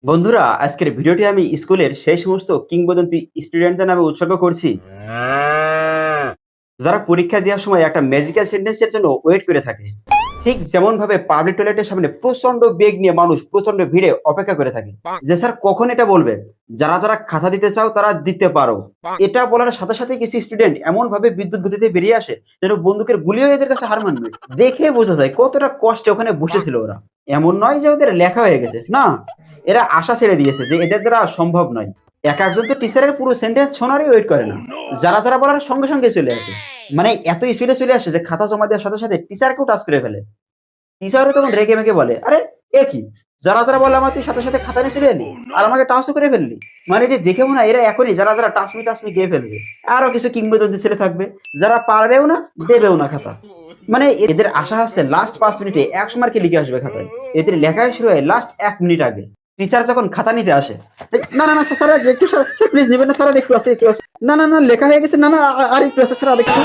বন্ধুরা, আজকের ভিডিওটি আমি স্কুলের সেই সমস্ত কিংবদন্তি স্টুডেন্টদের নামে উৎসর্গ করছি যারা পরীক্ষা দেওয়ার সময় একটা ম্যাজিক্যাল সেন্টেন্সের জন্য ওয়েট করে থাকে। ঠিক যেমন ভাবে পাবলিক টয়লেটের সামনে প্রচন্ড বেগ নিয়ে মানুষ প্রচন্ড ভিড়ে অপেক্ষা করে থাকে যে স্যার কখন এটা বলবে। যারা যারা খাতা দিতে চাও তারা দিতে পারো। এটা বলার সাথে সাথে কিছু স্টুডেন্ট এমন ভাবে বিদ্যুৎ গতিতে বেরিয়ে আসে যেন বন্দুকের গুলিও এদের কাছে হার মানবে। দেখে বোঝা যায় কতটা কষ্টে ওখানে বসেছিল ওরা। এমন নয় যে ওদের লেখা হয়ে গেছে, না, এরা আশা ছেড়ে দিয়েছে যে এদের দ্বারা সম্ভব নয়। এক একজন তো টিচারের পুরো সেন্টেন্স শোনারই ওয়েট করে না, যারা যারা বলার সঙ্গে সঙ্গে চলে আসে। মানে এত স্পিডে চলে আসে যে খাতা জমা দেওয়ার সাথে সাথে টিচারকেও টাচ করে ফেলে। টিচারও তখন রেগে মেগে বলে, আরে এ কি, যারা যারা বলে আমার তুই সাথে সাথে খাতা নিয়ে চলে এলি আর আমাকে টাচও করে ফেললি। মানে যে দেখেও না এরা এখনই যারা যারা টাচমি টাচমি গিয়ে ফেলবে। আরো কিছু কিংবদন্তি ছেলে থাকবে যারা পারবেও না, দেবেও না খাতা। মানে এদের আশা হচ্ছে লাস্ট 5 মিনিটে 100 মার্কে লিখে আসবে খাতায়। এদের লেখাই শুরু হয় লাস্ট 1 মিনিট আগে। টিচার যখন খাতা নিতে আসে, এই, না না না স্যার স্যার, একটু স্যার প্লিজ নেবেন না স্যার, আর একটু আছে একটু আছে, না না না লেখা হয়ে গেছে, না না আর একটু আছে স্যার, আর একটু।